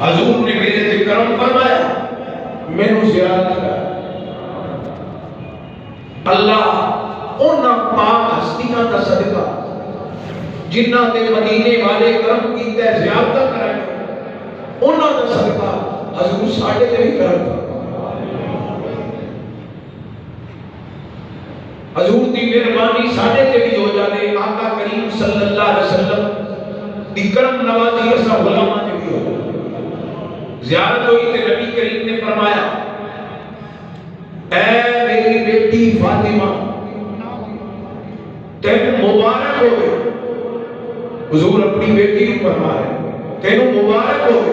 حضور نے میرے سے کرم فرمایا، مینوں زیارت کر۔ اللہ انہاں پاک ہستیاں دا صدقہ جنہاں تے مدینے والے کرم کیتا ہے، زیارت کرائے، انہاں دا صدقہ حضور ساڈے تے بھی کرم فرمایا۔ حضور دی مہربانی ساڈے تے بھی ہو جائے، آقا کریم صلی اللہ علیہ وسلم دی کرم نوازی اسا غلاماں تے بھی ہو جائے۔ زیارت ہوئی تے نبی کریم نے فرمایا، اے میری بیٹی فاطمہ تینوں مبارک ہوئے۔ حضور اپنی بیٹی کو فرما رہے، تینوں مبارک ہوئے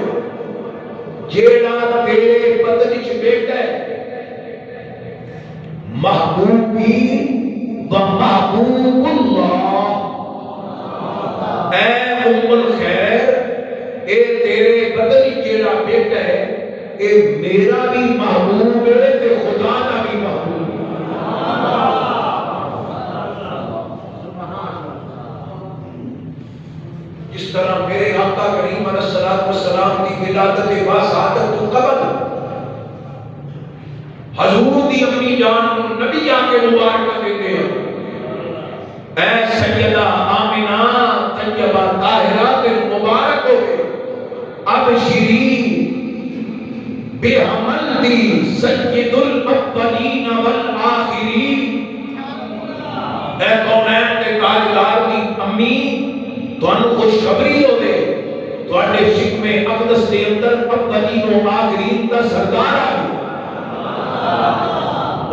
جیڑا تیرے بدن وچ بیٹا ہے، محبوبی و محبوب اللہ۔ اے ام الخیر، اے تیرے بدن وچ جیڑا بیٹا ہے، اے میرا بھی محبوب ہے تے خدا دا بھی محبوب ہے۔ جس طرح میرے آقا کریم علیہ الصلوۃ والسلام کی ولادت باسعادت تو قبل حضور دی اپنی جان کو نبی آ کے مبارکہ دیتے ہیں، اے سیدہ آمنہ طیبہ طاہرہ تے مبارک ہوئے، ابشری بحمل دی سید الاولین والآخرین۔ اے کونین تے تاجدار دی امی، تانوں خوشخبری ہو دے، تواڈے شکم اقدس دے اندر اولین و آخرین دا سردار آ گیا۔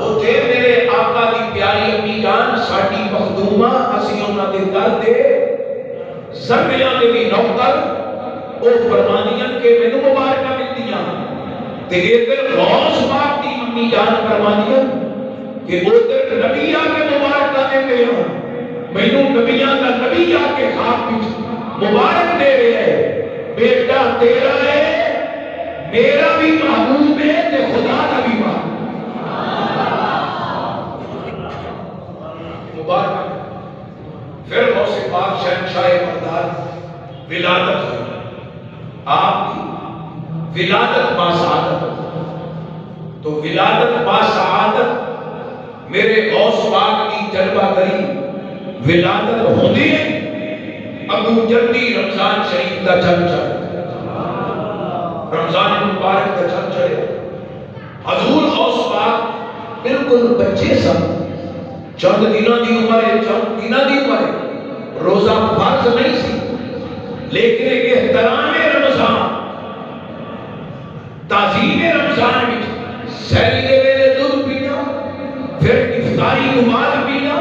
اوتھے میرے آقا دی پیاری امی جان ساڈی مخدومہ، اسی انہاں دے در تے ذریعہ دے بھی نوکر، او فرمانیاں کہ مینوں مبارکہ ملدیاں تے ادھر غوث پاک دی امی جان فرمانیاں کہ ادھر نبی آ کے مبارکہ دیندے ہیں، مینوں نبیاں دا نبی آ کے خواب وچ مبارک دے رہے ہیں، بیٹا تیرا ہے، میرا بھی محبوب ہے تے خدا دا بھی محبوب۔ مبارک پھر غوث پاک شہنشاہ بغداد ولادت ہوئی، آپ کی ولادت باسعادت۔ تو ولادت باسعادت میرے غوث پاک کی جلوہ گری ولادت ہوندی ہے، ابو جلدی رمضان شریف دا چل چڑھے، رمضان مبارک دا چل چڑھے۔ حضور غوث پاک بالکل بچے سن، چند دنوں دی عمر ہے، چند دنوں دی عمر ہے، روزہ فرض نہیں سی، لیکن ایک احترام رمضان، تعظیم رمضان وچ سحری دے ویلے دودھ پینا، پھر افطاری تو بعد پینا،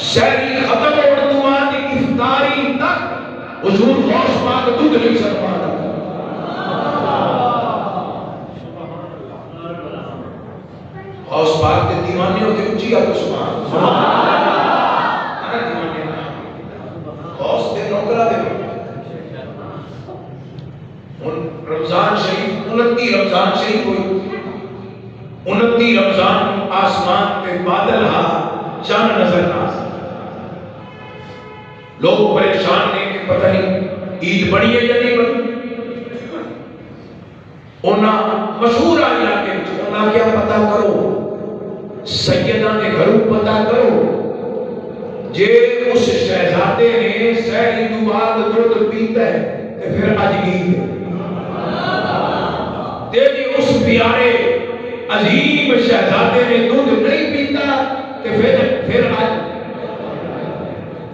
سحری ختم ہونے تو بعد افطاری تک حضور غوث پاک دودھ نہیں سکتا۔ غوث پاک کے دیوانے ہوتے اچھی آپ کو سبحان غوث دے نوکرہ دے رمضان شریف 29 رمضان شریف ہوئی، 29 رمضان آسمان پہ بادل ہا چاند نظر نہ آتا، لوگ پریشان نے کہ پتہ نہیں عید بڑی ہے یا نہیں بڑی۔ انہاں مشہور آیا کہ انہاں کیا پتہ کرو، سیدہ نے گھروں پتہ کرو، جے اس شہزادے نے سحری تو بعد دودھ پیتا ہے تو پھر اج عید ہے، جے اس پیارے عظیم شہزادے نے دودھ نہیں پیتا تو پھر آج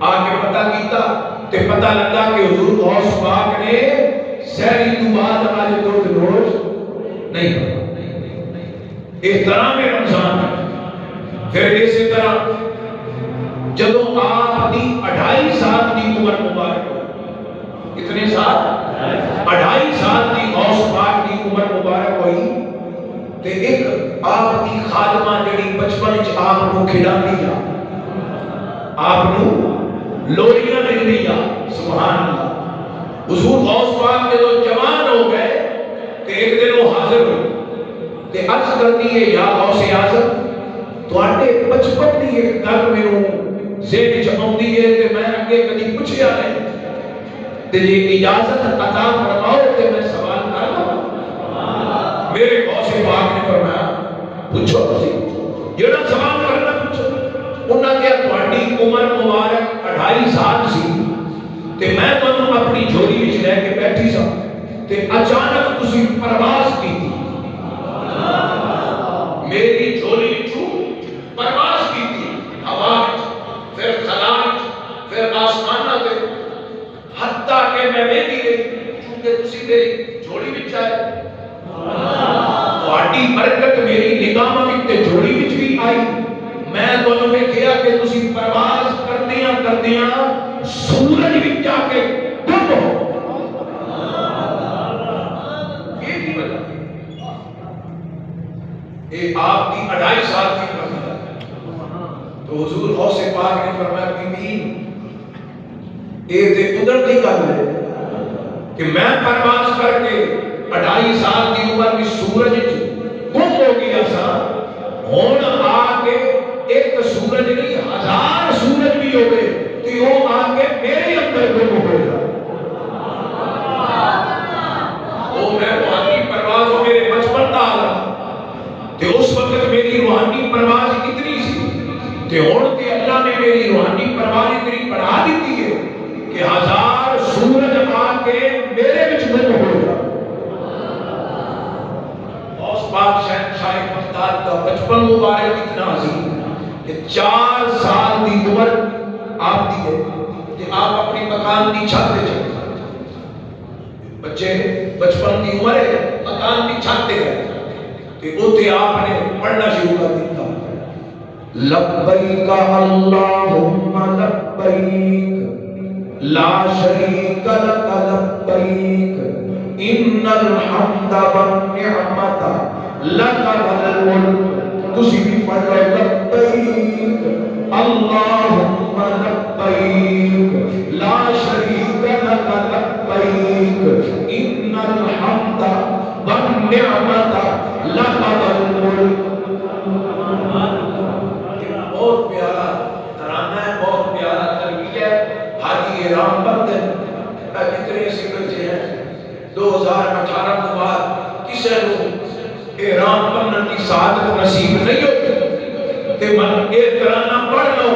آگے پتہ کیتا تو پتہ لگا کہ حضور غوث پاک نے سحری تو بعد آج دودھ نوش نہیں پڑا۔ احترام رمضان۔ پھر اسی طرح جدوں آپ دی 2.5 سال دی عمر مبارک ہوئی، کتنے سال؟ 2.5 سال دی غوث پاک دی عمر مبارک ہوئی تے ایک آپ دی خادمہ جڑی بچپن وچ آپ نو کھلاندی آ، آپ نو لوریاں دیندی آ، سبحان اللہ۔ حضور غوث پاک جدوں جوان ہو گئے تے ایک دن وہ حاضر ہوئے تے عرض کرتی ہے، یا غوث اعظم تواڈے بچپن دی ایک گل مینوں ذہن وچ آندی ہے تے میں اگے کدی پوچھیا نہیں، تے جے اجازت عطا فرماؤ تے میں سوال تے اچانک تسی پرواز کی تھی، میری جھولی چوں پرواز کی تھی، ہوا پھر خلا پھر آسمانہ تے، حتیٰ کہ میں ویکھی رہی چونکہ تسی میری جھولی وچ آئے، تہاڈی برکت میری نگاہاں وچ تے جھولی وچ بھی آئی، میں تانوں ویکھیا کہ تسی پرواز کردیاں کردیاں سورج وچ جا کے گم ہو۔ یہ کی وجہ یہ آپ کی 2.5 سال کی فضیلت، تو حضور غوث پاک نے فرمایا بی بی یہ تے قدرتی گل ہے کہ میں پرواز کر کے 2.5 سال کی عمر میں سورج گم ہو گیا سا، ہون آ کے ایک سورج نہیں 1000 سورج بھی ہو گئے کہ وہ آ کے میرے اندر گم ہو گیا، وہ میں روحانی پرواز ہو میرے بچپن کا عالم تے اس وقت میری روحانی پرواز اتنی سی تے ہون تے اللہ نے میری روحانی پرواز اتنی بڑھا دیتی ہے کہ 1000 سورج آ کے میرے وچ گم ہو گیا۔ غوث پاک شہنشاہ بغداد کا بچپن مبارک اتنا عظیم کہ 4 سال کی عمر آپ دی ہے کہ آپ اپنی مکان کی چھت پہ چلے، بچے بچپن کی عمر ہے مکان کی چھت پہ گئے کہ اوتے آپ نے پڑھنا شروع کر دیا، لبیک اللہم لبیک لا شریک لک لبیک ان الحمد والنعمت لک والملک، تسی بھی پڑھ لو لبیک اللہم لبیک لا شریک لک لبیک ان الحمد والنعمت لک والملک۔ بہت پیارا ترانہ ہے، بہت پیارا تربیہ ہے۔ حاجی رام بندن کتنے سے بچے ہیں 2018 کے بعد کسی کو احرام بننے کی سعادت نصیب نہیں ہوتی کہ من یہ ترانہ پڑھ لو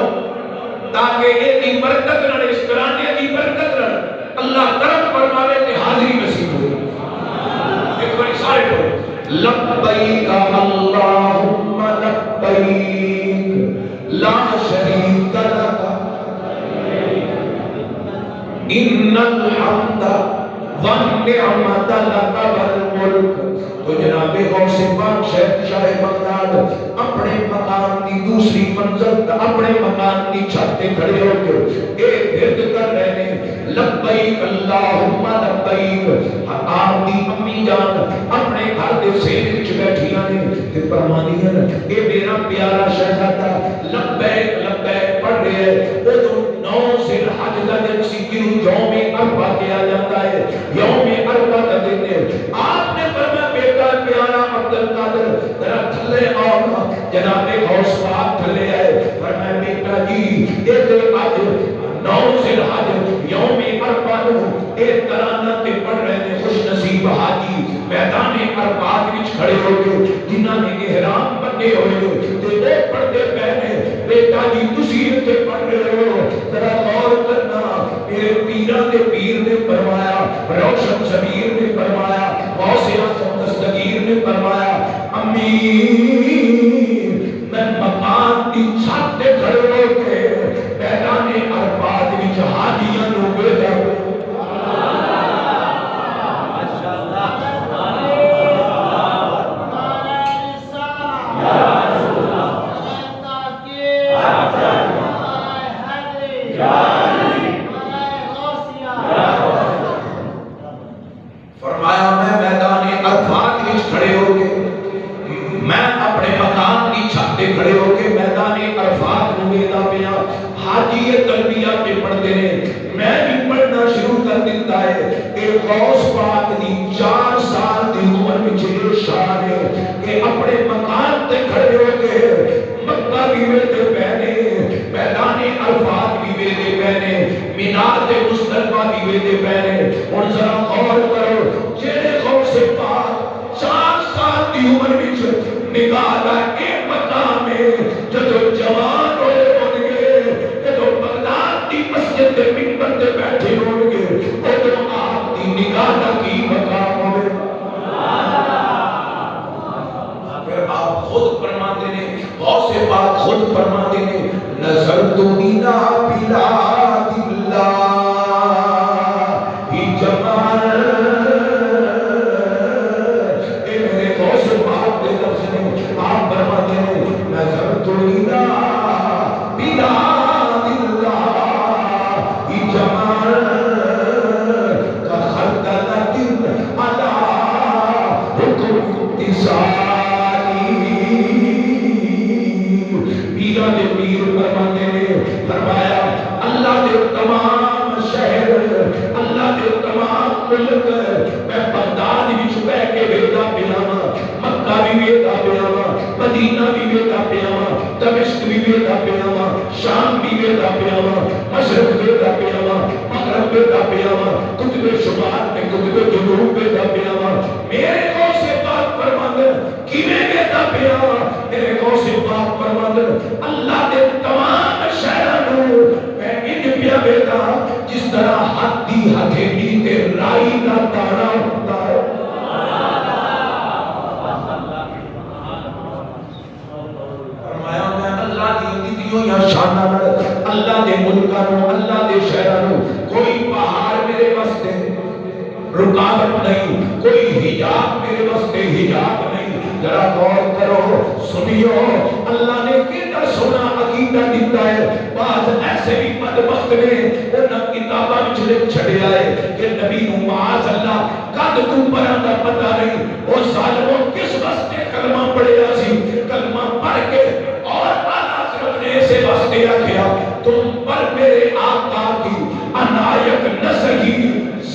تاکہ یہ کی برکت رہے، اس ترانے کی برکت رہے، اللہ کرم فرماوے کہ حاضری نصیب ہو۔ ایک بار سارے پڑھو لبیک اللہم لبیک لا شریک لک ان الحمد والنعمت لک والملک۔ تو جناب غوث پاک شہنشاہ بغداد اپنے مکان کی دوسری منزل اپنے مکان کی چھت پہ کھڑے ہو کے ایک ورد کر رہے ہیں لبیک اللہم لبیک۔ آپ کی امی جان اپنے گھر دے سین وچ بیٹھیاں نے تے فرمانیاں اے میرا پیارا شہزادہ لبیک لبیک پڑھ رہے ہیں۔ وہ تو 9 ذی الحج کا دن سی جنوں یوم عرفہ کیا جاتا ہے، یوم عرفہ کا دن ہے۔ آپ نے فرمایا بیٹا پیارا عبد القادر ذرا تھلے آؤ، جناب غوث پاک تھلے آئے، فرمایا بیٹا جی یہ تو آج 9 ذی الحج یوم عرفہ اے ترانہ تے پڑھ رہے ہیں خوش نصیب حاجی میدان عرفات وچ کھڑے ہو کے جنہاں نے احرام بنے ہوئے تے وہ پڑھتے پے نے بیٹا جی تسی تے پڑھ رہے ہو، ذرا غور کرنا میرے پیراں دے پیر نے فرمایا، روشن ضمیر نے فرمایا، غوث اعظم دستگیر نے فرمایا امی میں مکان کی چھت تے کھڑے ہو کے میدان عرفات وچ حاجیاں نوں ویکھدا فرمایا میں میدان عرفات وچ کھڑے ہو کے میں اپنے مکان کی چھت تے کھڑے ہو کے میدان عرفات نوں ویکھدا پیا، حاجی یہ تلبیہ پہ پڑھتے ہیں، میں بھی پڑھنا شروع کر دیتا ہے کہ غوث پاک دی 4 سال دی عمر وچ یہ شان ہے کہ اپنے مکان تے کھڑے ہو کے مکہ بھی ویکھدے پے نے، میدان عرفات بھی ویکھدے پے نے، مینار تے مصطفیٰ بھی ویکھدے پے نے۔ ہن ذرا غور کرو جڑے غوث پاک 4 سال دی عمر وچ نگاہ دا ایک مقام ہے جدوں جوان ہوئے ہون گے، جدوں بغداد دی مسجد دے منبر تے بیٹھے ہون گے، ادوں آپ دی نگاہ دا کی مقام إلى بلاد الله جمال میرے غوث پاک کے لفظ نے آپ فرماتے ہیں نظرت إلى بلاد الله جمال كخردلة على حكم اتصالی پیرا دے پیر فرماتے ہیں فرمایا اللہ دے تمام شہر اللہ دے تمام ملک میں بغداد وچ بیٹھ کے ویکھدا پیا وا مکہ بھی ویکھدا پیا وا مدینہ بھی ویکھدا پیا وا دمشق بھی ویکھدا پیا وا شام بھی ویکھدا پیا وا مشرق ویکھدا پیا وا مغرب ویکھدا پیا وا قطب شمال تے قطب جنوب ویکھدا پیا وا میرے غوث پاک فرماندے کیویں ویکھدا پیا میرے غوث پاک فرماندے اللہ دے تمام شہراں نوں میں انج پیا ویکھدا جس طرح ہاتھی ہتھیلی تے رائی دا تارا ہوندا ہے فرمایا میں اللہ دی دیدیوں یا شاناں نال اللہ دے ملکاں نوں اللہ دے شہراں نوں کوئی پہاڑ میرے واسطے رکاوٹ نہیں کوئی حجاب میرے واسطے حجاب نہیں ذرا غور کرو سنیو اللہ نے کتنا سونا عقیدہ دیتا ہے بعض ایسے بھی بدبخت نے انہاں کتاباں وچ لکھ چھڈیا ہے کہ نبی نو معاذ اللہ کد تو پراں دا پتہ نہیں او ظالموں کس واسطے کلمہ پڑھیا سی کلمہ پڑھ کے اور اعلیٰ حضرت نے اسے واسطے آکھیا تم پر میرے آقا کی عنایت نسگی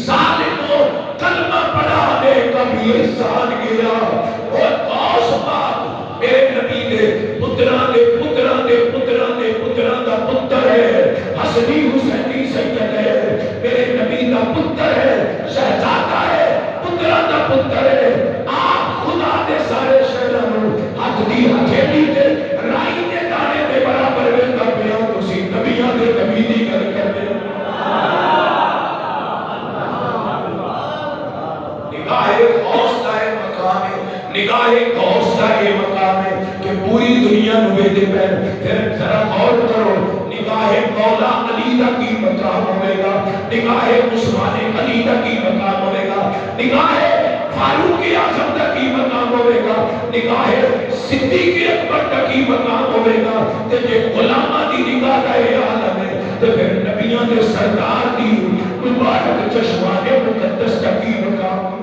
ظالموں کلمہ پڑھانے کا بھی احسان کیا اور غوث پاک میرے نبی دے پتراں دے پتراں دے پتراں دے پتراں دا پتر ہے حسنی حسینی سید ہے میرے نبی دا پتر ہے شہزادہ ہے پتراں دا پتر ہے آپ خدا دے سارے شہراں نوں ہاتھ دی ہتھیلی تے رائی دے دانے دے برابر ویکھدا پیا تسی نبیاں دے نبی دی گل کردے نگاہ غوث کا یہ مقام ہے نگاہ غوث کا یہ مقام ہے کہ پوری دنیا نو ویکھدے پے پھر ذرا غور کرو نگاہ مولا علی دا کی مقام ہوے گا نگاہ عثمان علی دا کی مقام ہوے گا نگاہ فاروق اعظم دا کی مقام ہوے گا نگاہ صدیق اکبر دا کی مقام ہوے گا تے جے غلاماں دی نگاہ دا یہ عالم ہے تے پھر نبیاں دے سردار دی مبارک چشمان مقدس دا کی مقام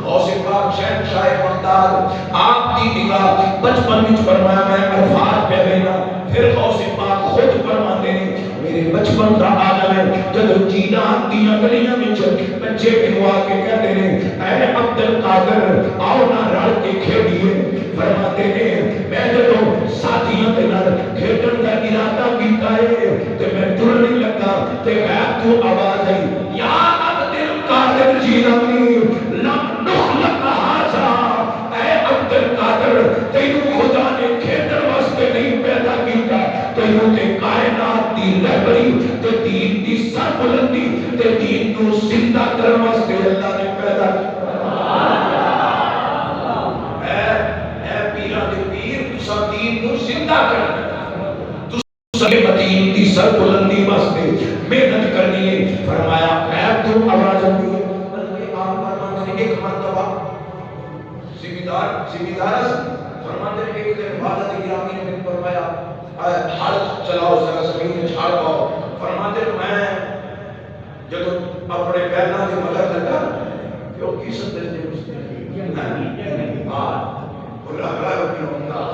غوث پاک شہنشاہ بغداد آپ کی نگاہ بچپن وچ فرمایا میں عرفات پہ لینا پھر غوث پاک خود فرماتے ہیں میرے بچپن کا عالم ہے جب جینا دیاں گلیاں وچ بچے منوا کے کہتے ہیں اے عبد القادر آؤ نہ رل کے کھیڈیے فرماتے ہیں میں جب ساتھیاں دے نال کھیڈن دا ارادہ کیتا ہے تے میں ٹرنے لگا تے غیب تو آواز آئی یا عبد القادر جیلانی لم نخلق ہذا اے عبد القادر تینوں خدا نے کھیڈن واسطے نہیں پیدا کیتا تینوں تے کائنات دی رہبری تے دین دی سربلندی تے دین نو زندہ کرن واسطے اللہ نے پیدا کیتا اے پیراں دے پیر تساں دین نو زندہ کرنا تساں دین دی سربلندی واسطے محنت کرنی ہے فرمایا غیب تو آواز آتی ہے ایک مرتبہ زمیندار فرماتے ہیں ایک دن عبادت گرامی نے فرمایا ہل چلاؤ ذرا زمین میں جھاڑ پاؤ فرماتے ہیں میں جب اپنے بیرنا کے مگر لگا کہ وہ کس اندر نے اس نے وہ لگا کہ ہوتا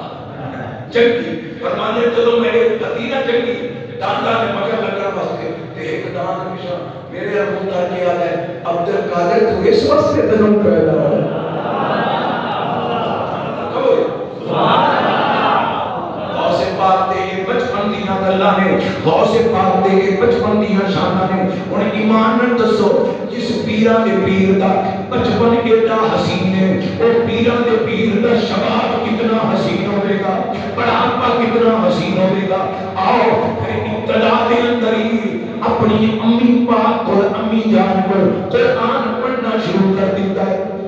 چنگی فرماتے ہیں جب میرے حدینہ چنگی داندہ نے مگر لگا واسطے ایک دان ہمیشہ میرے ابوتار کی یاد ہے عبد القادر تو اس وقت سے دنوں پیدا ہے غوث پاک دے بچپن دیاں گلاں نے غوث پاک دے بچپن دیاں شاناں نے ہن ایمان نال دسو جس پیراں دے پیر دا بچپن ایڈا حسین ہے او پیراں دے پیر دا شباب کتنا حسین ہوے گا بڑھاپا کتنا حسین ہوے گا آؤ پھر ابتدا دے اندر ہی اپنی امی پاک اور امی جان پر قرآن پڑھنا شروع کر دیتا ہے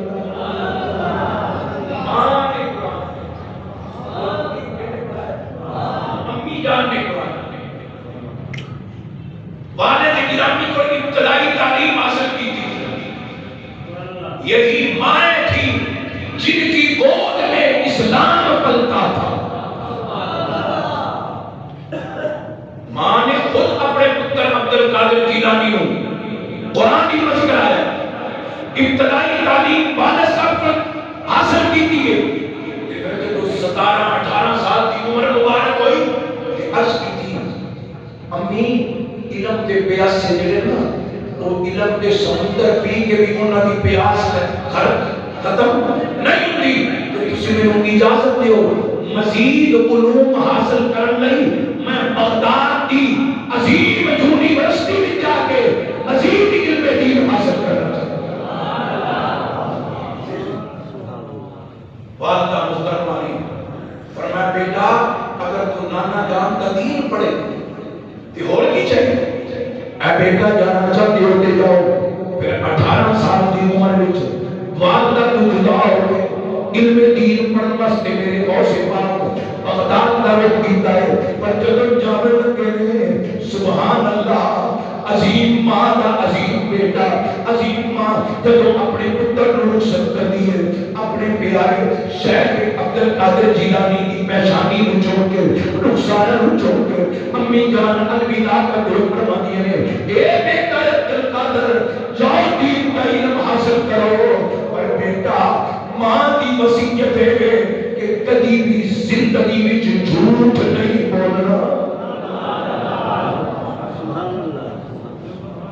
یہی مائیں تھی جن کی گود میں اسلام پلتا تھا. ماں نے خود اپنے پتر عبد القادر جیلانی کو قرآن کی مشق کرایا. ابتدائی تعلیم والد صاحب پر حاصل کی تھی. 17-18 سال کی عمر مبارک ہوئی کہ عرض کی تھی امی علم دے پیاس سے جڑے نا وہ علم دے سمندر پی کے بھی انہاں دی پیاس ختم نہیں ہوتی. تو تسی مینوں اجازت دیو مزید علوم حاصل کرن لئی میں بغداد کی عظیم یونیورسٹی میں جا کے مزید علم دین حاصل کرنا چاہتا ہوں. والدہ محترمہ نے فرمایا بیٹا اگر تو نانا جان کا دین پڑھے تو اور کی چاہیے. اے بیٹا جانا چاہتے ہوتے جاؤ. پھر 18 سال کی عمر میں والدہ تو جدا ہو گئے. علم دین پڑھنے واسطے میرے غوث پاک بغداد کا رخ کیتا ہے. پر جب جانے لگے نے سبحان اللہ عظیم ماں دا عظیم بیٹا عظیم ماں جب اپنے پتر کو رخصت کر دیے اپنے پیارے شیخ عبد القادر جیلانی کی پیشانی کو چھوڑ کے رخسارہ کو چھوڑ کے امی جان الوداع کا دعا فرما دیے نے اے بیٹا عبد القادر جاؤ دین کا علم حاصل کرو. اور بیٹا ماں کی وصیت ہے کہ کبھی بھی زندگی میں جھوٹ نہیں بولنا.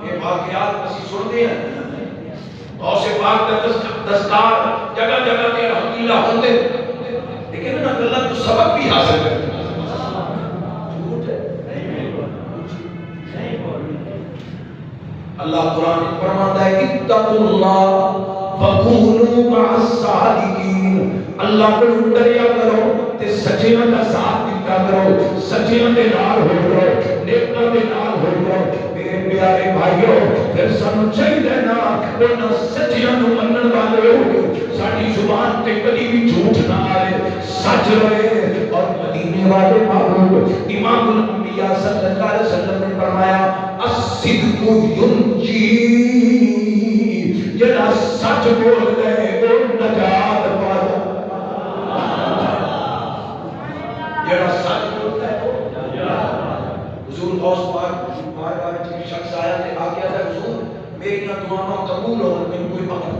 یہ واقعات کسی سنتے ہیں غوث پاک کا دستار جگہ جگہ کے الحمدللہ ہوتے لیکن انہاں اللہ تو سبق بھی حاصل کرتے ہیں. اللہ قرآن میں فرماتا ہے اتقوا اللہ وکونوا مع الصادقین. اللہ کو ڈریا کرو تے سچیاں دا ساتھ دتا کرو سچیاں دے نال ہو کرو نیکاں دے نال ہو کرو. میرے پیارے بھائیو پھر سانوں چاہیے نا انہاں سچیاں نوں منن والے ہو ساڈی زبان تے کبھی بھی جھوٹ نہ آئے سچ رہے. اور مدینے والے محبوب امام الانبیاء صلی اللہ علیہ وسلم نے فرمایا الصدق ینجی. جڑا سچ بول دے وہ نجات پاتا. جڑا سچ بولتا ہے وہ حضور غوث پاک بار بار ایک شخص آیا تے آ گیا تھا حضور میری دعاواں قبول ہو میں کوئی عمل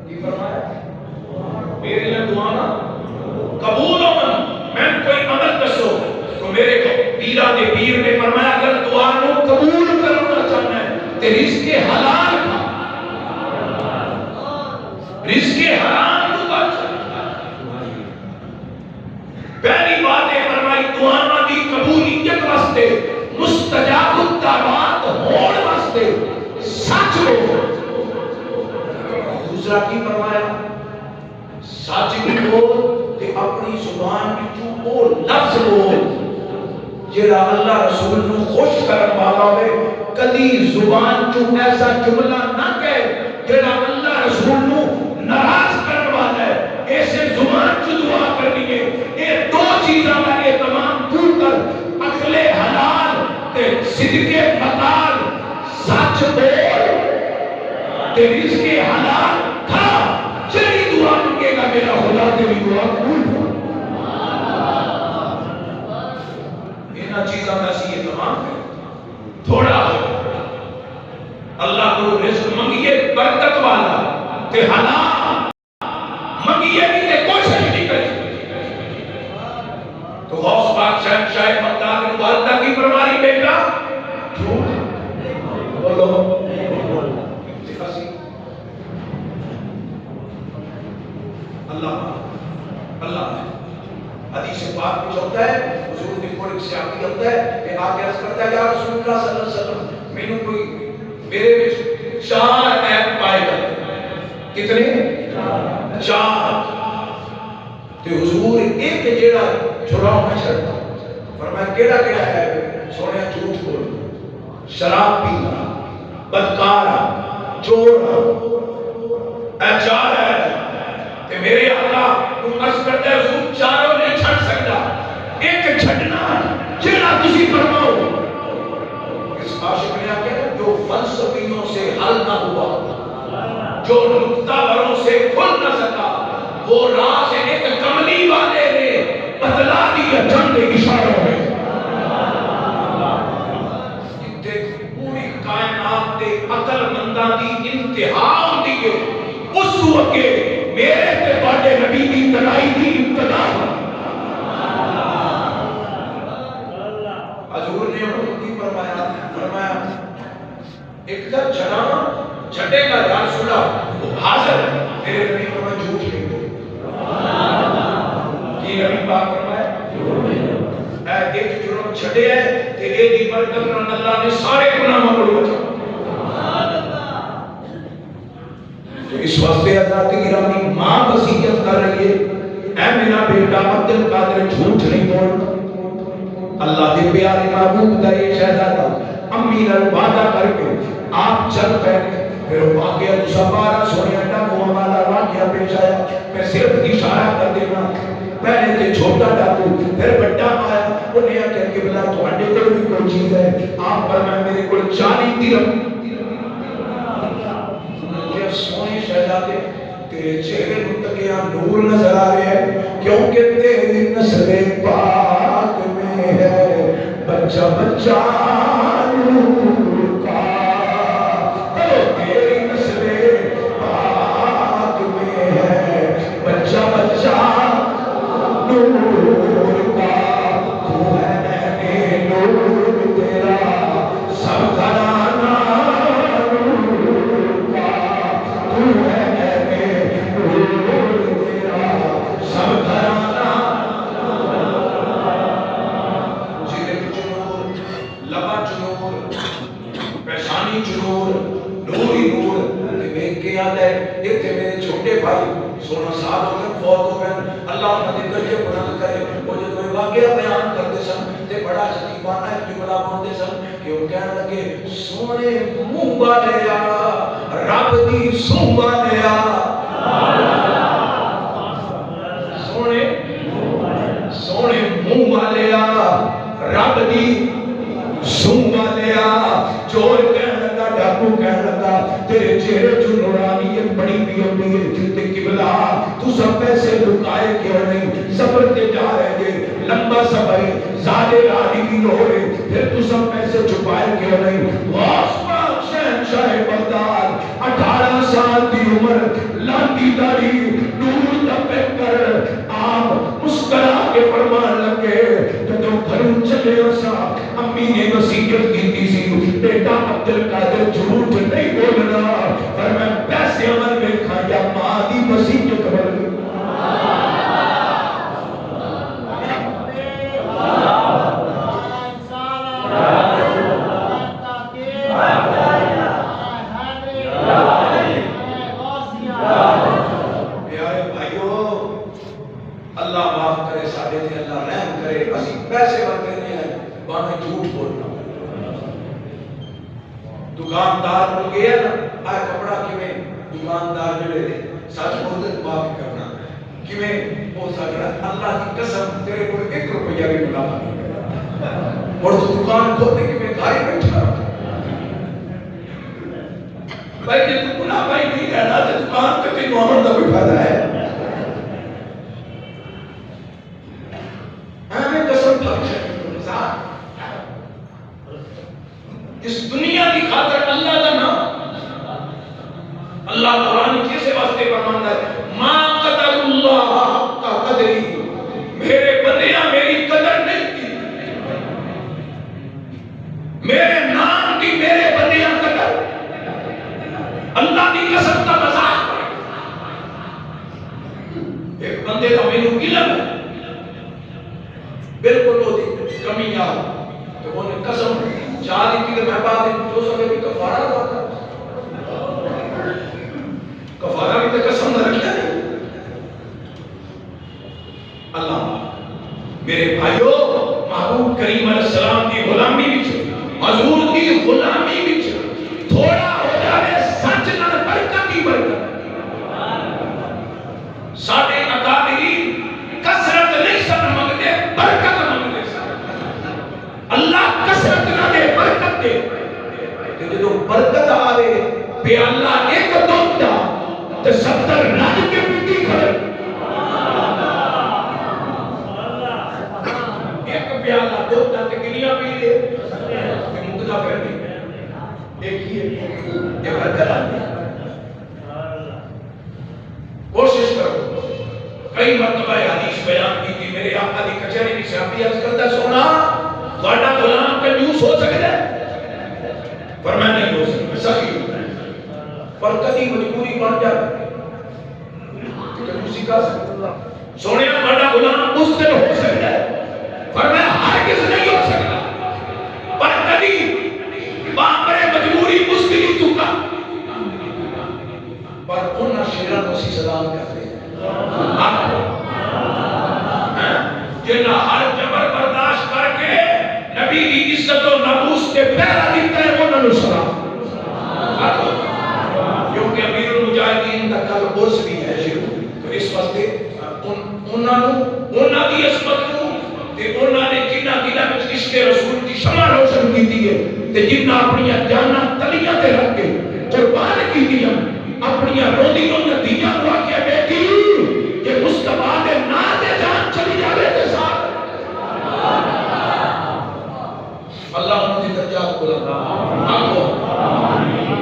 نہیں فرمایا میری دعاواں قبول ہو میں کوئی عمل دسو. تو میرے پیرا دے پیر نے فرمایا اگر دعا نو قبول کرنا چاہنا ہے تے رزق حلال کھا رزق حرام تو بچ. پہلی بات ہے فرمائی دعاواں دی قبولیت واسطے مستجاب الدعوات ہون واسطے سچ بولو. دوسرا کی فرمایا سچ بولو تے اپنی زبان وچوں او لفظ بول جڑا اللہ رسول نو خوش کرن والا ہوئے. کدی زبان چوں ایسا جملہ نہ کہے جڑا اللہ رسول نو ناراض کرن والا ہے. ایسے زبان چوں دعا کرنی ہے. یہ دو چیزاں کا اہتمام تو کر عقل حلال تے صدق مقال. سچ بول تے رزق حلال کھا. جڑی دعا منگے گا میرا خدا تیری دعا قبول چیزاں کا سی اہتمام ہے. تھوڑا اللہ کو رزق منگیے برکت والا تے حلال منگیے بھی تے کوشش نہیں کرے. تو غوث پاک شہنشاہ بغداد نے والدہ کی فرمانی بیٹا جھوٹ بولو اللہ حدیث پاک میں ہوتا ہے حضور نے کوئی سیاقی ہوتا ہے کہ آگے عرض کرتا ہے یا رسول اللہ صلی اللہ علیہ وسلم میں نے کوئی میرے وچ 4 عیب پائے جاتے. کتنے 4. تے حضور ایک جیڑا چھڑاؤ نہ چھڑتا فرمایا کیڑا کیڑا ہے. سونے جھوٹ بولنا شراب پینا بدکارا چور. اے 4 ہے تے میرے آقا تو عرض کرتا ہے حضور چاروں نہیں چھڑ سکتا ایک چھڑنا جیڑا تسی فرماؤ. اس عاشق نے کہا جو فلسفیوں سے حل نہ ہوا جو نقطہ بروں سے کھل نہ سکا وہ راز ایک کملی والے نے بتلا دیا چند اشاروں میں. پوری کائنات کے عقل منداں دی انتہا ہوندی ہے اس وقت میرے تے تواڈے نبی دی تنائی دی ابتدا. حضور نے انہوں کی فرمایا ایک کا چھٹے کا یا رسول اللہ وہ حاضر ہے. میرے نبی فرمایا جھوٹ نہیں بول. کی نبی پاک فرمایا ایک جرم چھٹے ہے تے اے دی برکت نال اللہ نے سارے گناہوں کو بچا. تو اس واسطے حضرات گرامی ماں وصیت کر رہی ہے اے میرا بیٹا عبد القادر جھوٹ نہیں بولنا. اللہ دے پیارے محبوب دا یہ شہزادہ امی نال وعدہ کر کے آپ چل پے. پھر واقعہ تو سبارہ سونے ڈاکو والا واقعہ پیش آیا. میں صرف اشارہ کر دینا پہلے تے چھوٹا ڈاکو پھر بڑا آیا. انہیں آ کہ قبلہ تواڈے کول بھی کوئی چیز ہے. آپ فرمایا میرے کول 40 درہم. کہ سونے شہزادے تیرے چہرے متقیاں نور نظر آ رہے ہیں کیونکہ تیری نسل پاک میں ہے بچہ بچہ نور کا. تیری نسل پاک میں ہے بچہ بچہ نور کا. تو ہے نور تیرا سب گھرانہ نور کا. تو ہے نور تیرا سب گھرانہ. چہرے چ نور لبا چ نور پیشانی چ نور نور ہی نور. دیکھ کے یاد ہے یہ تھے میرے چھوٹے بھائی 16 سال ہو گئے فوت ہو گئے. اللہ نے درجے بلند کرے. وہ جو کوئی واقعہ بیان کرتے سن تے بڑا شکیبانہ ایک جملہ بولتے سن کہ وہ کہنے لگے سونے منہ والیا رب دی سونھ والیا. سونے منہ والیا رب دی سونھ والیا. چور کہنے لگا ڈاکو کہنے لگا تیرے چہرے جو نورانیت بڑی بھی ہوتی ہے تے قبلہ تو سب پیسے لکائے کیوں نہیں. سفر تے جا رہے گے لمبا سفر زیادہ راہی بھی ہو رہے پھر تو سب پیسے چھپائے کیوں نہیں. واسپاک شہنشاہ بغداد 18 سال دی عمر لاندی داری نور دبے کر آپ مسکرا کے فرمان لگے جدوں گھروں چلے اسا امی نے وصیت کی سی بیٹا عبد القادر جھوٹ نہیں بولنا پر میں پیسے عمل میں کھایا ماں دی وصیت قبول. اللہ معاف کرے ساڈے تے اللہ رحم کرے. اسی پیسے ورتے نہیں ہیں بانے جھوٹ بولنا. دکاندار کو گیا نا آ کپڑا کیویں دکاندار جڑے سچ بولتے معاف کرنا کیویں ہو سکدا اللہ کی قسم تیرے کو 1 روپیہ بھی منافع نہیں اور تو دکان کھولنے کے میں گھر بیٹھا بھائی جے تو گناہ بھائی نہیں رہنا تے دکان تے تینوں آمن دا کوئی فائدہ ہے. اس دنیا کی خاطر اللہ کا نام اللہ قرآن کیسے واسطے فرماندا ہے ما قدر اللہ حق قدری. میرے بندیاں میری قدر نہیں کی میرے نام کی میرے بندیاں قدر اللہ کی قسم کا مذاق. ایک بندے کا مینوں علم ہے بالکل وہ کمی آ تو انہیں قسم چاہ دی کہ میں بعد جو سکے بھی کفارہ ادا کر. کفارہ بھی تو قسم نہ رکھیا نہیں. اللہ میرے بھائیو محبوب کریم علیہ السلام کی غلامی وچ حضور کی غلامی وچ تھوڑا ہو جائے سچ نال برکت ہی برکت. ساڈے اکابرین کثرت نہیں سب منگتے برکت منگتے اللہ کثرت نہ دے برکت دے. کہ جو برکت آوے پیالہ ایک دودھ دا تے 70 رج کے پیتی کھڑے. ایک پیالہ دودھ دا تے کنیا پی لے تے مکدا پھر نہیں. ایک ہی ہے یہ بدل آتی. کوشش کرو. کئی مرتبہ حدیث بیان کی تھی میرے آقا دی کچہری کی صحابی عرض کرتا سونا تھوڑا غلام کنجوس ہو سکتا ہے؟ فرمایا نہیں ہو سکتا. صحیح پر کبھی مجبوری بن جائے کنجوسی کا سونے تھوڑا غلام مستل ہو سکتا ہے؟ فرمایا ہرگز نہیں ہو سکتا. پر کبھی بامرے مجبوری مستلی چکا پر انہا شیران اسی سلام کرتے ہیں. جنہ ہر جبر برداشت کر کے نبی کی عزت و ناموس کے پیرا دیتا ہے وہ ننو سلام. کیونکہ امیر المجاہدین کا کل عرص بھی ہے شروع تو اس وقت انہاں دی عظمت نو تے انہاں نے جنہ دلوں وچ عشق رسول کی شمع روشن کیتی ہے تے جنہ اپنی جاناں تلیاں تے رکھ کے قربان کیتیاں اپنی روندی روندی دیاں کو آکھیا بیٹی کہ مصطفیٰ دے نام تے جان چلی جاوے تے ساتھ اللہ انہوں نے درجات بلند آگو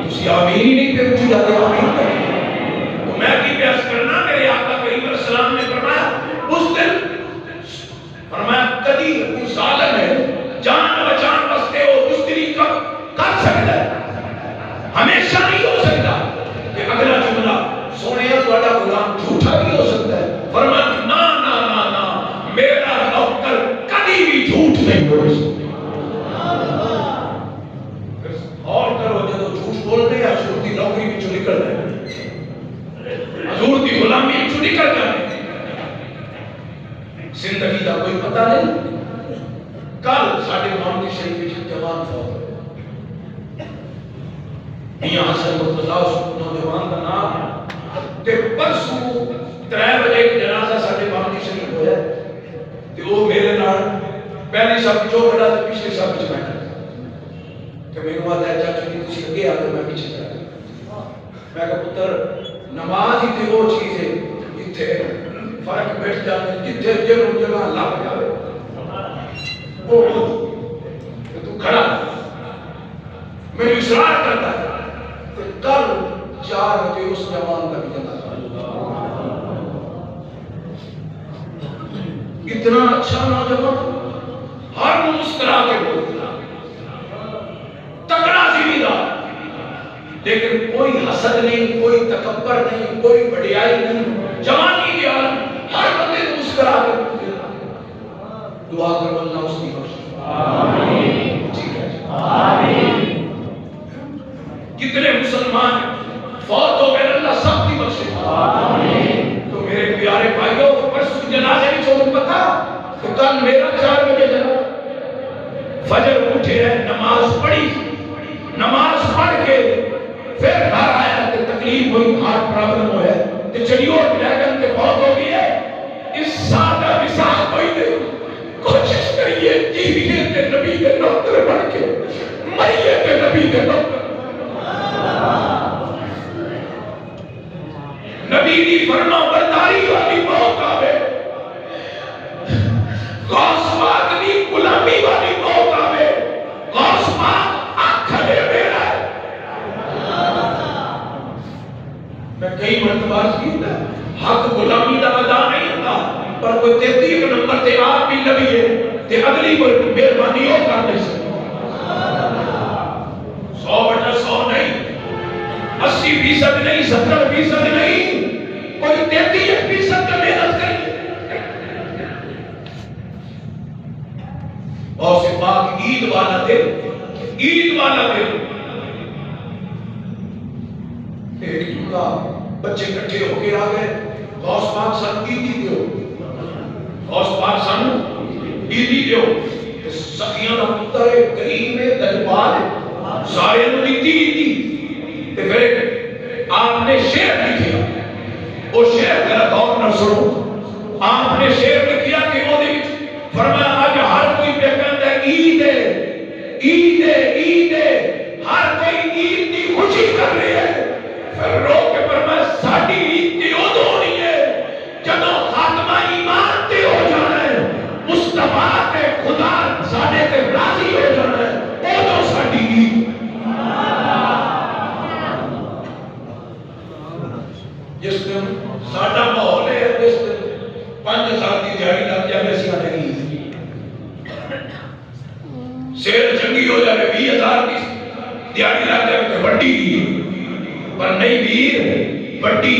تسی آمین ہی نہیں پھر اچھی جاتے آمین کریں. تو میں کی پیاس کرنا میرے آقا کریم علیہ السلام نے فرمایا اس دن فرمایا کدی ظالم ہے جان بچان بستے ہو بستری کب کر سکتا ہے ہمیشہ نہیں ہو سکتا. کہ اگلا جملہ سونے تھوڑا غلام جھوٹا بھی ہو سکتا ہے. فرمایا نا نا نا نا میرا نوکر کبھی بھی جھوٹ نہیں بول سکتا. اور کرو جب جھوٹ بول رہے ہیں حضور دی نوکری بھی چو نکل رہے ہیں حضور دی غلامی بھی چو نکل رہے ہیں. زندگی دا کوئی پتہ نہیں. کل ساڑھے محمد شریف کی جوان فوت ہوئے میاں حسن مرتضیٰ نوجوان کا نام تے پرسوں 3 بجے ایک جنازہ ساڑھے محمد شریف ہویا تے وہ میرے نال پہلی سب جو بڑا تے پچھلے سب وچ بیٹھا کہ میں نے آتا ہے چاچو جی تسی اگے آتے میں پیچھے چلا گیا. میں کہا پتر نماز ہی تے وہ چیز ہے جتھے فرق بیٹھ جاتے جتھے جنوں جگہ لگ جاوے وہ تو کھڑا میں اصرار کرتا ہے کل 4 بجے اس جوان کا بھی جنازہ اتنا اچھا نوجوان ہر مسکرا کے بولتا تکڑا ذمہ دار لیکن کوئی حسد نہیں کوئی تکبر نہیں کوئی بڑیائی نہیں جوانی کے عالم ہر بندے مسکرا کے بولتا. دعا کرو اللہ اس کی بخش. آمین. آمین. کتنے مسلمان فوت ہو گئے اللہ سب کی بخش. آمین. تو میرے پیارے بھائیوں پرسوں جنازے میں چھوڑ پتا تو کل میرا 4 بجے جنازہ فجر اٹھے ہیں نماز پڑھی نماز پڑھ کے پھر گھر آیا کہ تکلیف ہوئی ہارٹ پرابلم ہو ہے تو چڑیوں ڈریگن کے بہت ہو گئی ہے. اس سادہ مثال کوئی نہیں کوشش کریے جیویے تے نبی دے نوکر بن کے مریے تے نبی دے نوکر. نبی دی فرما برداری والی موت آوے غوث پاک دی غلامی والی موت آوے غوث پاک آنکھنے میرا ہے. میں کئی مرتبہ کیتا حق غلامی دا ادا نہیں ہوتا پر کوئی 33 نمبر تے آپ بھی نبی ہے تے اگلی مہربانی ہو کر نہیں سکتا. 100/100 نہیں 80% نہیں 70% نہیں کوئی 33% کا محنت کریے. اور سے پاک عید والا دن ایک جملہ بچے کٹھے ہو کے آ گئے غوث پاک سن عیدی دیو غوث پاک سن عیدی دیو. سخیاں دا پتر کریم دجبال سارے نو دیتی تے پھر آپ نے شعر لکھیا وہ شعر ذرا غور نہ سنو. آپ نے شعر لکھیا کہ وہ دے وچ فرمایا اج ہر کوئی پہ کہندا ہے عید ہے ہر کوئی عید دی خوشی کر رہے ہیں لگے تو بڑی پر نہیں ویر بڑی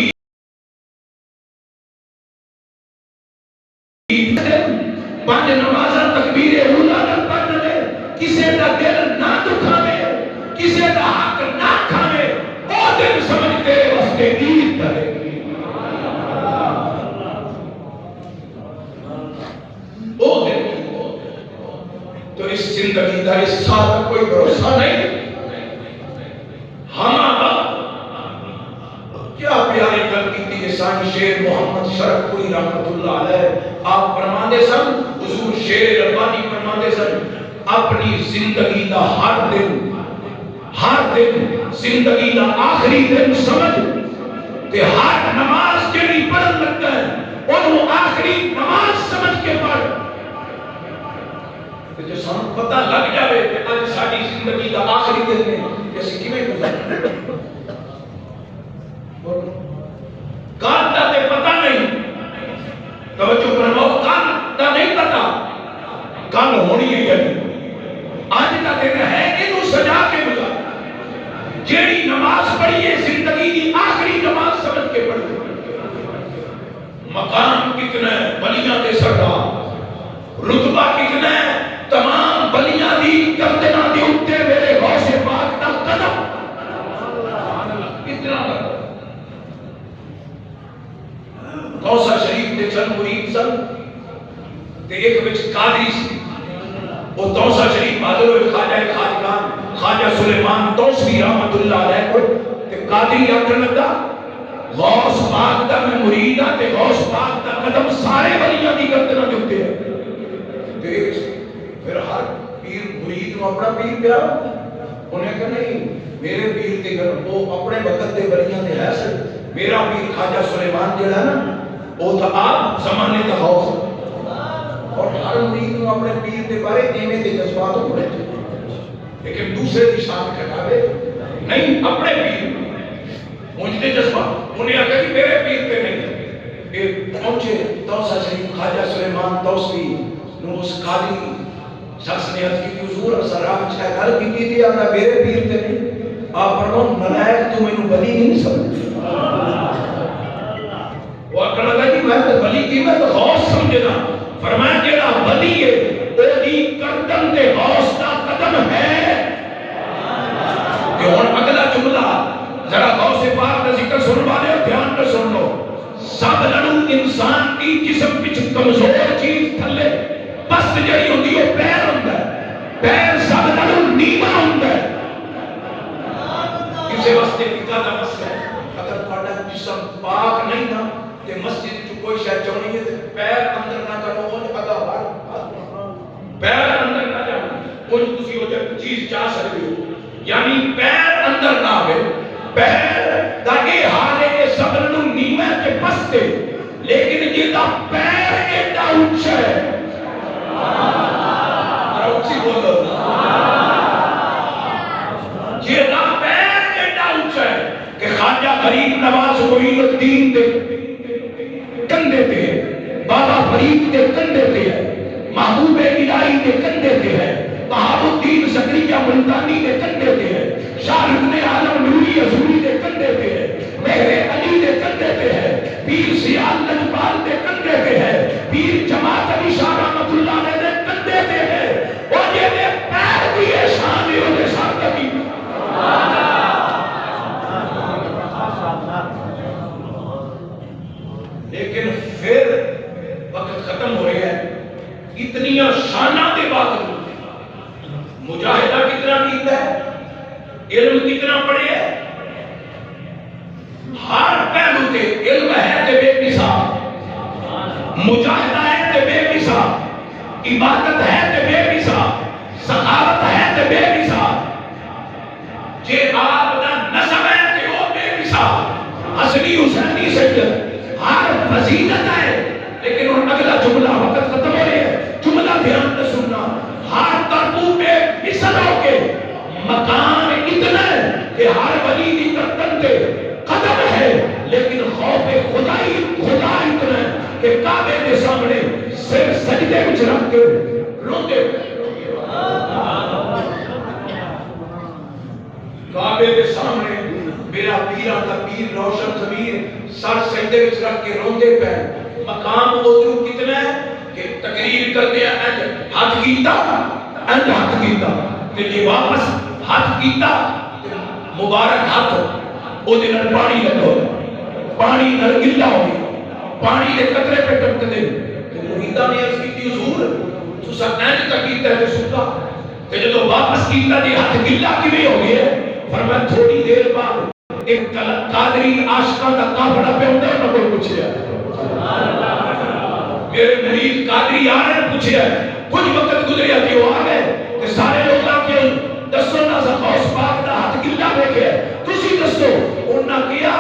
پانچ نمازاں تکبیر اولا نہ پڑھ لے کسے دا دل نہ دکھاوے کسے دا حق نہ کھاوے او دن سمجھ تیرے واسطے عید کرے او دن تو اس زندگی کا اس سال کا کوئی بھروسہ نہیں ہمارا کیا پیاری گل کی تھی سائیں شیر محمد شرف پوری رحمت اللہ علیہ آپ فرماندے سن حضور شیر ربانی فرماندے سن اپنی زندگی دا ہر دن زندگی دا آخری دن سمجھ تے ہر نماز جڑی پڑھن لگتا ہے انہوں آخری نماز سمجھ کے پڑھ تے جو سانو پتہ لگ جاوے کہ اج ساری زندگی دا آخری دن ہے کہ اسی کیویں گزارنا کل دا تے پتہ نہیں توجہ فرماؤ کل دا نہیں پتہ کل ہونی ہے یا نہیں آج دا دن ہے انہوں سجا کے گزار جیڑی نماز پڑھی ہے زندگی کی آخری نماز سمجھ کے پڑھی مقام کتنا ہے ولیاں دے سردار رتبہ کتنا ہے تمام ولیاں دی گردنہ دی اٹھتے میرے غوث پاک دا قدم کتنا کوثر شریف دے چند مرید سن تے ایک وچ قادری سی وہ کوثر شریف حاضر ہوئے خواجہ سلیمان توسوی رحمت اللہ علیہ کو تے قادری آکھن لگا غوث پاک دا میں مرید ہاں تے غوث پاک دا قدم سارے ولیاں دی گردنہ دے اٹھتے ہیں پھر ہر پیر مرید نو اپنا پیر پیارا انہیں کہا نہیں میرے پیر تے گھر وہ اپنے وقت دے ولیاں دے ہے سر میرا پیر خواجہ سلیمان جڑا ہے نا وہ تھا آپ زمانے کا غوث اور ہر مرید نو اپنے پیر دے بارے ایویں دے جذبات ہونے لیکن دوسرے دی شان کھٹاوے نہیں اپنے پیر مجھے جذبات انہیں آگے کہ میرے پیر تے نہیں پہنچے توسہ شریف خواجہ سلیمان توسوی نو اس قادری شخص نے عرض کی کہ حضور سراب چھائے گل کی تھی آنا میرے پیر تے نہیں آپ فرماؤ ملائک تو میں نو ولی نہیں سمجھ وہ اکڑ لگا کہ میں تو ولی کی میں تو غوث سمجھنا فرمایا جیڑا ولی ہے اوہی قدم تے غوث دا قدم ہے کہ اور اگلا جملہ ذرا غوث پاک کا ذکر سن والے اور دھیان نہ سن لو سب لڑو انسان کی جسم وچ کمزور چیز تھلے پست جڑی ہوندی ہے پیر ہوندا ہے پیر سب لڑو نیواں ہوندا ہے کسے واسطے فقہ دا مسئلہ ہے اگر تہاڈا جسم پاک نہیں نا تے مسجد چ کوئی شے چونی ہے تے پیر اندر نہ کرو اون اگا پیر اندر نہ جاؤ اون تسی او چیز چاہ سکتے ہو یعنی پیر اندر نہ آوے پیر دا اے حال ہے کہ سب نو نیواں تے پستے لیکن جیڑا پیر ایڈا اونچا ہے اونچی بولو جیڑا پیر ایڈا اونچا ہے کہ خواجہ غریب نواز معین الدین دے کندھے تے ہے بابا فرید دے کندھے تے ہے محبوب الہی دے کندھے تے ہے بہاء الدین زکریا ملتانی دے کندھے تے ہے شاہ ابن عالم نوری حضوری دے کندھے تے ہے مہر علی دے کندھے تے ہے پیر سیال لجپال دے کندھے تے ہے پیر جماعت علی شاہ رحمت اللہ علیہ دے کندھے تے ہے اور یہ دے پیر بھی شان ہے دے ساتھ کبھی لیکن پھر وقت ختم ہو رہا ہے اتنی شانہ دے باوجود مجاہدہ کتنا کیتا ہے علم کتنا پڑھے ہے ہر پہلو تے علم ہے تے بے مثال مجاہدہ ہے تے بے مثال عبادت ہے تے بے مثال سخاوت ہے تے بے مثال جے آپ دا نسب ہے تے وہ بے مثال حسنی حسینی سید ہر فضیلت ہے لیکن ان اگلا جملہ وقت ختم ہو رہی ہے جملہ دھیان سے سننا ہر تربو پہ مثل ہو کے مقام اتنا ہے کہ ہر ولی دی گردن تے قدم ہے لیکن خوف خدا اتنا ہے کہ کعبے کے سامنے سر سجدے وچ رکھ کے روتے کعبے کعبے کے سامنے میرا پیرا دا پیر روشن ضمیر سر سجدے وچ رکھ کے روندے پے مقام ادھر کتنا ہے کہ تقریر کرتے ہیں ہاتھ کیتا ہاتھ کیتا تے جے واپس ہاتھ کیتا مبارک ہاتھ او دے نال پانی لگو پانی نال گلا ہو گیا پانی دے قطرے پہ ٹپکدے تے مریداں نے عرض کیتی حضور تساں انج تا کیتا ہے تے سکا تے جدوں واپس کیتا تے ہاتھ گلا کیویں ہو گیا فرمایا تھوڑی دیر بعد ایک قادری عاشقاں دا کافلا پہ ہوندا انہاں کول پوچھیا میرے مرید قادری آ رہے پوچھیا کچھ وقت گزریا کہ وہ آ گئے کہ سارے لوگ آ کے دسو نا غوث پاک دا ہاتھ گلا دیکھے تسی دسو انہاں کیا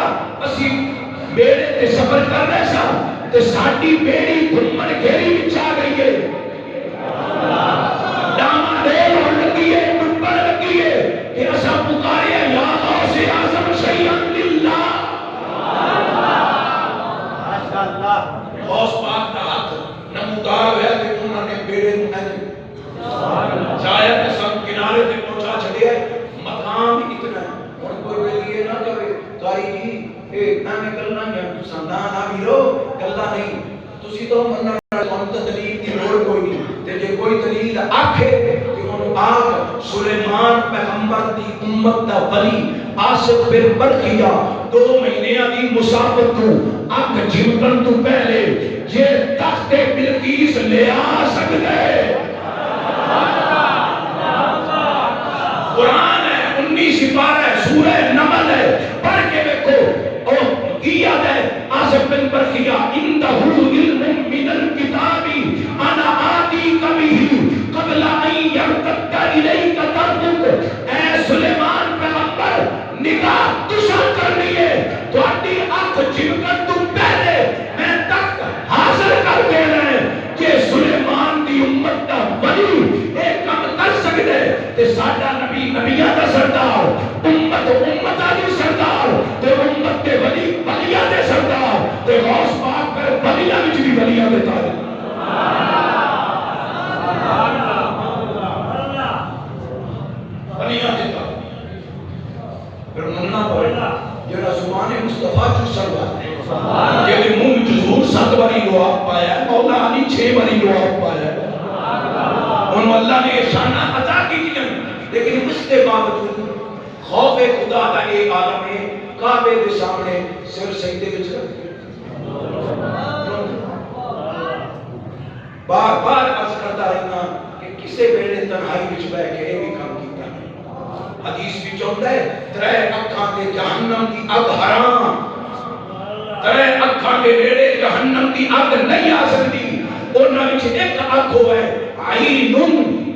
اسی بیڑے تے سفر کر رہے سا تے ساڈی بیڑی گھومن گھیری وچ آ گئی ہے ڈاما ڈیل ہون لگی ہے ڈبن لگی ہے کہ اساں پکاریا یا غوث اعظم شیئا للہ ماشاءاللہ غوث پاک دا ہاتھ نمودار ہوا تے انہاں نے بیڑے نوں چاہیا تے سب کنارے تے پہنچا چھڑیا مقام اتنا ہن کوئی ویلی نہ کرے کاری جی اے نہ کرنا ہے تساں نہ ویرو گلا نہیں تسی تو منن ہن تے دلیل دی لوڑ کوئی نہیں تے جے کوئی دلیل آکھے تے ہن آگ سلیمان پیغمبر دی امت دا ولی آصف بن برقیہ 2 مہینیاں دی مسافت تو اگ جھمکن تو پہلے جے تخت بلقیس لے آ سکدے قرآن ہے 19 سپارہ ہے سورہ نمل ہے پڑھ کے دیکھو اور کیا ہے آصف بن برقیہ اندہو علم من الکتاب انا آتی کبھی قبل ان یرتد الیک طرفک اے سلیمان پیغمبر نگاہ تشا کرنی ہے تو اڈی آنکھ جھمکن تو پہلے میں تخت حاصل کر دینا ہے کہ سلیمان دی امت دا ولی ایک کام کر سکتے تے ساڈا نبی نبیاں دا سردار امت امتاں دی سردار تے امت دے ولی ولیاں دے سردار تے غوث پاک پھر ولیاں وچ بھی ولیاں دے تاج ولیاں دے تاج پھر مننا پڑنا جڑا زبان مصطفیٰ جو سروا جے منہ وچ حضور 7 باری دعا پایا مولا علی 6 باری دعا پایا ان اللہ نے شان عطا کی لیکن اس کے باوجود خوف خدا دا ایک عالم ہے کعبے دے سامنے سر سجدے وچ رکھ بار بار عرض کرتا رہنا کہ کسے ویلے تنہائی وچ بیٹھ کے بھی کام کیتا حدیث وچ ہوندا ہے 3 اکھاں تے جہنم دی اگ حرام 3 اکھاں دے نیڑے جہنم دی اگ نہیں آ سکتی انہاں وچ ایک اکھ ہوئے عین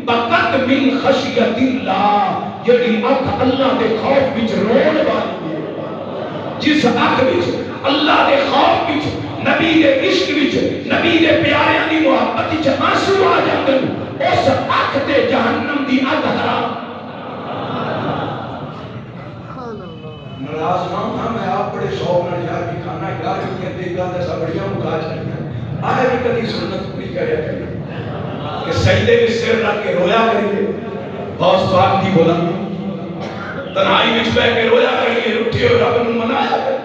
بقت من خشیت اللہ جڑی اکھ اللہ دے خوف وچ رون والی ہے جس اکھ وچ اللہ دے خوف وچ نبی دے عشق وچ نبی دے پیاریاں دی محبت وچ آنسو آ جاندے اس اکھ تے جہنم دی اگ حرام ناراض نہ ہوں میں آپ بڑے شوق نال یار کی کھانا یار کی دے گا تے سب بڑیاں مکا چڑھیاں آئے بھی کدی سنت پوری کریا کرے کہ سجدے میں سر رکھ کے رویا کریے غوث پاک دی بلندی تنہائی وچ بیٹھ کے رویا کریے اٹھے اور رب نوں منایا کرے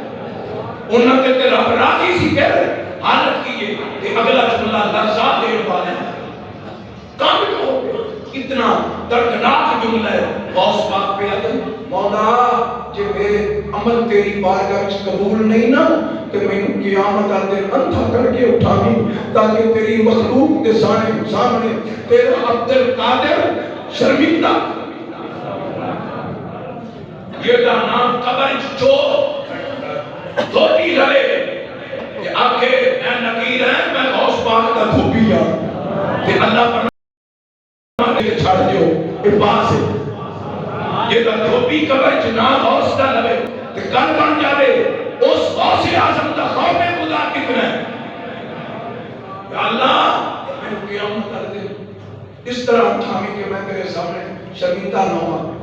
انہاں تے رب راضی سی کہہ رہے حالت کیے کہ اگلا جملہ لرزا دے والے کام ہو اتنا دردناک جملہ ہے غوث پاک پہ آتے مولا جے میرے عمل تیری بارگاہ وچ قبول نہیں نا تے مینوں قیامت والے دن اندھا کر کے اٹھاویں تاکہ تیری مخلوق کے سامنے تیرا عبد القادر شرمندہ یہ دا نام قبر چو دھوتی رہے کہ آکھے میں نکیر ہے میں غوث پاک دا دھوبی ہاں تے اللہ پر چھڑ دیو اے پاس ہے یہ دا دھوبی قبر چ نہ غوث دا لوے تے کل بن جاوے اس غوث اعظم دا خوف خدا کتنا ہے یا اللہ میں قیامت کر دے اس طرح اٹھاویں کہ میں تیرے سامنے شرمندہ نہ ہوں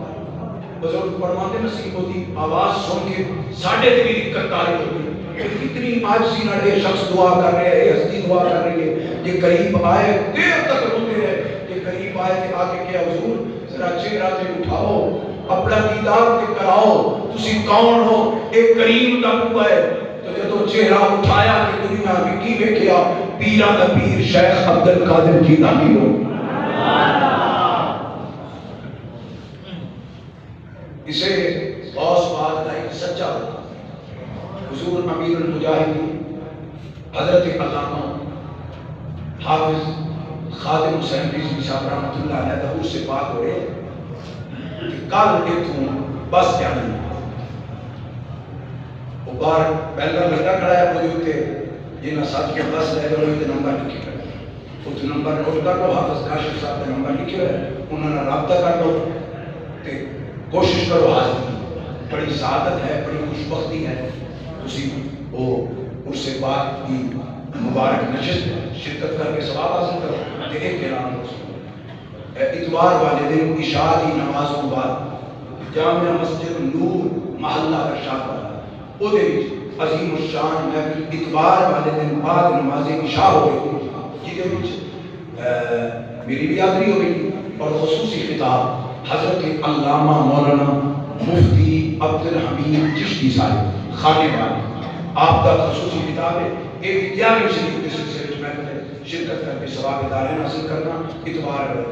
بزرگ فرماتے نصیب ہوتی آواز سن کے ساڑھے تے بھی دقت آ رہی ہوتی کتنی عاجزی نال یہ شخص دعا کر رہے ہیں ہستی دعا کر رہی ہے یہ قریب آئے دیر تک روتے ہیں یہ قریب آئے کہ آگے کیا حضور ذرا چہرہ تے اٹھاؤ اپنا دیدار تے کراؤ تسی کون ہو، ایک کریم دا بوا ہے۔ تو جدو چہرہ اٹھایا کہ دنیا میں کی ویکھیا، پیرا دا پیر شیخ عبد القادر جیلانی ہو۔ اسے غوث پاک کا ایک سچا حضور امیر المجاہدین حضرت علامہ حافظ خادم حسین رضوی صاحب رحمۃ اللہ علیہ دور سے بات ہو رہے کہ کل اتوں بس جانی وہ باہر پہلا لگا کھڑا ہے مجھے اتنے جنہیں ساتھ کے بس لے گئے اتنے نمبر لکھے گئے اتنے نمبر نوٹ کر لو، حافظ کاشف صاحب کا نمبر لکھے ہوئے انہوں نے رابطہ کر لو، کوشش کرو حاضر کی، بڑی سعادت ہے، بڑی خوشبختی ہے اسی وہ عرص پاک کی مبارک نشست شرکت کر کے ثواب حاصل کرو۔ ایک اعلان ہو اتوار والے دن عشاء کی نمازوں بعد جامعہ مسجد نور محلہ ارشاد والا وہ دن عظیم الشان محفل اتوار والے دن بعد نماز عشاء ہو گئی جہاں میری بھی حاضری ہو گئی اور خصوصی خطاب حضرت علامہ مولانا مفتی عبد الحمید چشتی صاحب خانے والے آپ کا خصوصی خطاب ہے، ایک 11ویں شریف کے سلسلے میں شرکت کر کے ثواب دارین حاصل کرنا اتوار ہے۔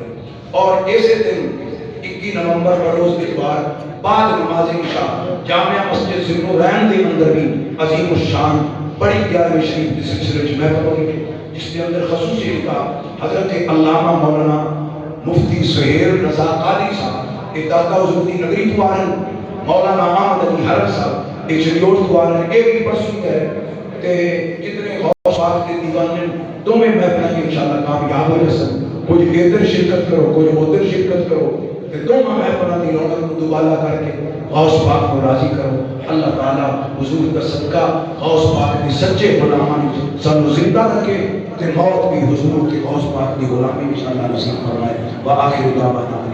اور ایسے دن 21 نومبر کا روز اتوار بعد نماز عشاء جامعہ مسجد ذوالنورین کے اندر بھی عظیم الشان بڑی 11ویں شریف کے سلسلے میں محفل ہوگی جس کے اندر خصوصی خطاب حضرت علامہ مولانا مفتی سہیل رضا قادری صاحب ایک داتا حضور دی نگری تو آرہن، مولانا احمد علی حرم صاحب ایک شریعت تو آرہن، ایک بھی پرسوت ہے تے جتنے غوث پاک کے دیوانے دو میں محفل کی انشاءاللہ کامیاب ہو جسن، کوئی ادھر شرکت کرو کوئی ادھر شرکت کرو تے دو میں محفل کی رونق کو دوبالا کر کے غوث پاک کو راضی کرو۔ اللہ تعالیٰ حضور کا صدقہ غوث پاک کی سچے غلامان سنو زندہ رکھے تے موت بھی حضور کے غوث پاک کی غلامی انشاءاللہ نصیب فرمائے۔ وآخر دعوانا